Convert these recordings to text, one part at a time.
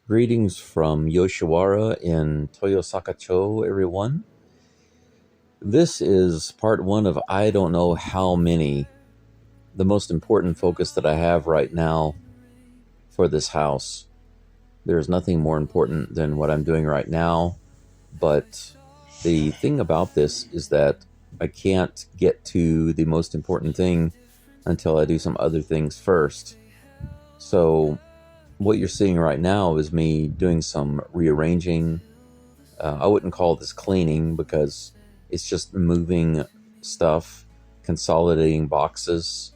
Greetings from Yoshiwara in Toyosaka-cho, everyone. This is part one of I don't know how many. The most important focus that I have right now for this house. There's nothing more important than what I'm doing right now, but the thing about this is that I can't get to the most important thing until I do some other things first. So what you're seeing right now is me doing some rearranging. I wouldn't call this cleaning because it's just moving stuff, consolidating boxes.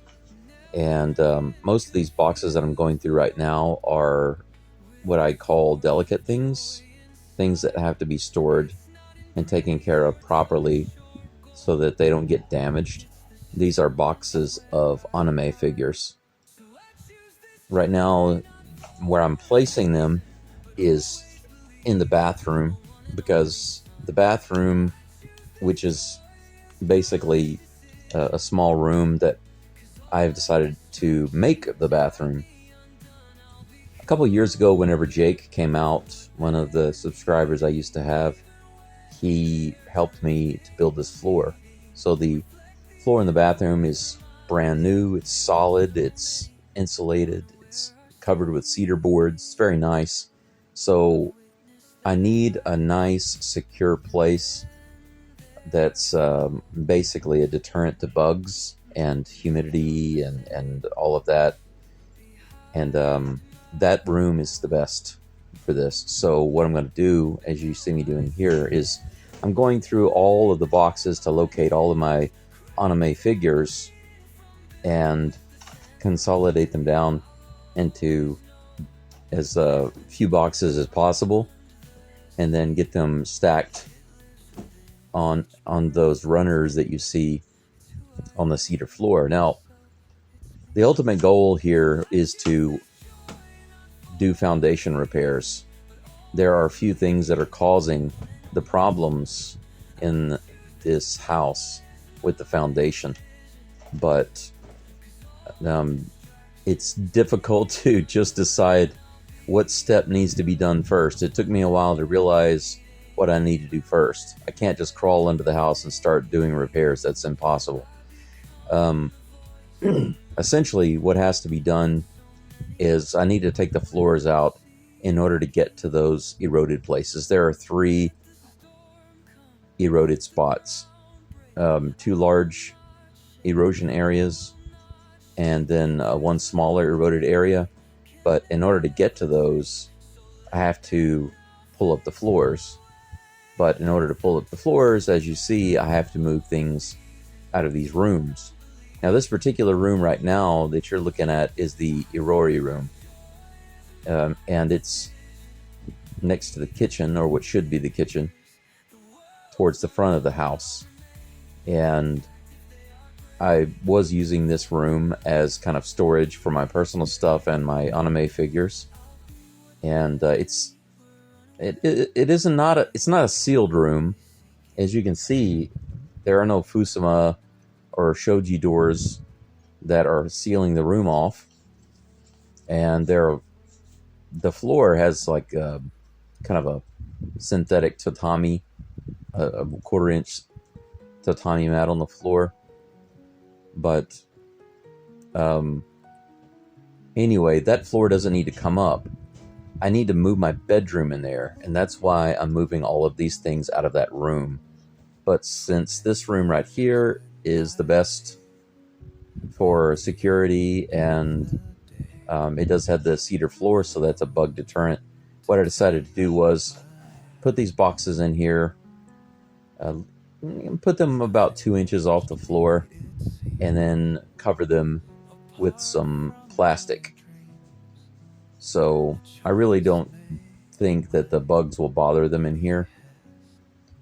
And most of these boxes that I'm going through right now are what I call delicate things that have to be stored and taken care of properly so that they don't get damaged. These are boxes of anime figures. Right now, where I'm placing them is in the bathroom, because the bathroom, which is basically a small room that I've decided to make the bathroom. A couple years ago, whenever Jake came out, one of the subscribers I used to have, he helped me to build this floor. So the floor in the bathroom is brand new, it's solid, it's insulated, it's covered with cedar boards. It's very nice. So I need a nice, secure place that's basically a deterrent to bugs and humidity and all of that. And that room is the best for this. So what I'm going to do, as you see me doing here, is I'm going through all of the boxes to locate all of my anime figures and consolidate them down into as few boxes as possible, and then get them stacked on those runners that you see on the cedar floor. Now, the ultimate goal here is to do foundation repairs. There are a few things that are causing the problems in this house with the foundation, but it's difficult to just decide what step needs to be done first. It took me a while to realize what I need to do first. I can't just crawl into the house and start doing repairs. That's impossible. Essentially, what has to be done is I need to take the floors out in order to get to those eroded places. There are 3 eroded spots, 2 large erosion areas, and then one smaller eroded area. But in order to get to those, I have to pull up the floors. But in order to pull up the floors, as you see, I have to move things out of these rooms. Now, this particular room right now that you're looking at is the Irori room. And it's next to the kitchen, or what should be the kitchen, towards the front of the house. And I was using this room as kind of storage for my personal stuff and my anime figures. And it's not a sealed room. As you can see, there are no Fusuma or shoji doors that are sealing the room off. And the floor has like kind of a synthetic tatami, a 1/4-inch tatami mat on the floor. But anyway, that floor doesn't need to come up. I need to move my bedroom in there, and that's why I'm moving all of these things out of that room. But since this room right here is the best for security, and it does have the cedar floor, so that's a bug deterrent, what I decided to do was put these boxes in here, put them about 2 inches off the floor, and then cover them with some plastic. So I really don't think that the bugs will bother them in here.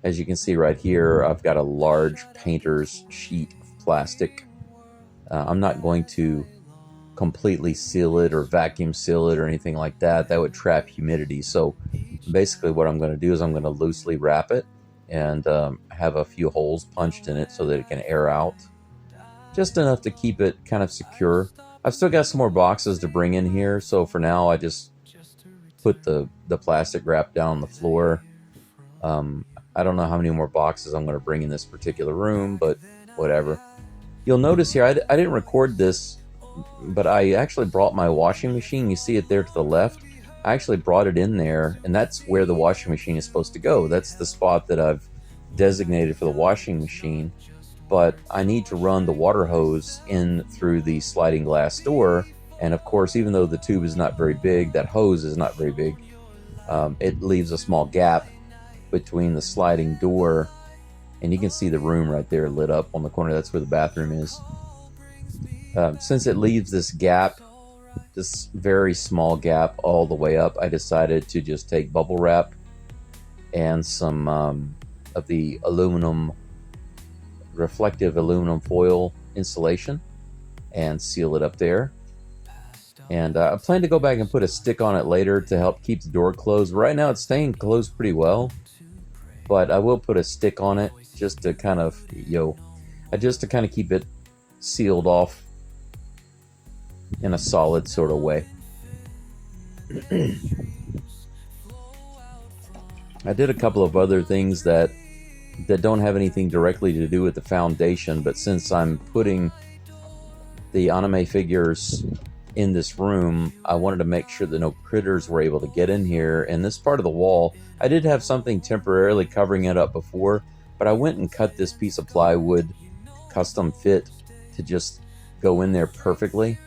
As you can see right here, I've got a large painter's sheet of plastic. I'm not going to completely seal it or vacuum seal it or anything like that. That would trap humidity. So basically what I'm going to do is I'm going to loosely wrap it and have a few holes punched in it so that it can air out. Just enough to keep it kind of secure. I've still got some more boxes to bring in here, so for now I just put the plastic wrap down on the floor. I don't know how many more boxes I'm going to bring in this particular room, but whatever. You'll notice here, I didn't record this, but I actually brought my washing machine. You see it there to the left. I actually brought it in there, and that's where the washing machine is supposed to go. That's the spot that I've designated for the washing machine. But I need to run the water hose in through the sliding glass door. And of course, even though the tube is not very big, that hose is not very big, it leaves a small gap between the sliding door, and you can see the room right there lit up on the corner. That's where the bathroom is. Since it leaves this gap, this very small gap all the way up, I decided to just take bubble wrap and some of the reflective aluminum foil insulation and seal it up there. And I plan to go back and put a stick on it later to help keep the door closed. Right now it's staying closed pretty well, but I will put a stick on it just to kind of, keep it sealed off in a solid sort of way. I did a couple of other things that don't have anything directly to do with the foundation, but since I'm putting the anime figures in this room, I wanted to make sure that no critters were able to get in here. And this part of the wall, I did have something temporarily covering it up before, but I went and cut this piece of plywood custom fit to just go in there perfectly,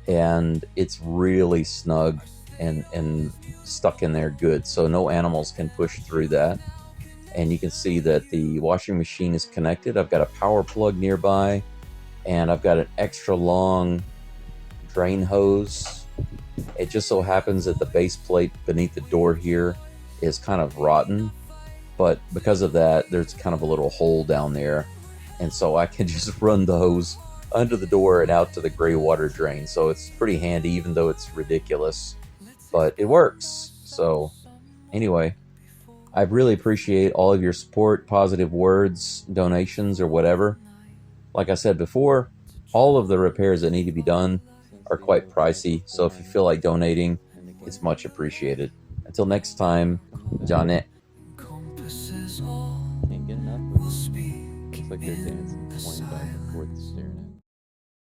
and it's really snug and stuck in there good, so no animals can push through that. And you can see that the washing machine is connected. I've got a power plug nearby, and I've got an extra long drain hose. It just so happens that the base plate beneath the door here is kind of rotten, but because of that, there's kind of a little hole down there, and so I can just run the hose under the door and out to the gray water drain. So it's pretty handy, even though it's ridiculous, but it works. So anyway, I really appreciate all of your support, positive words, donations, or whatever. Like I said before, all of the repairs that need to be done are quite pricey, so if you feel like donating, it's much appreciated. Until next time, Janet. Can't get enough. Looks like they're dancing.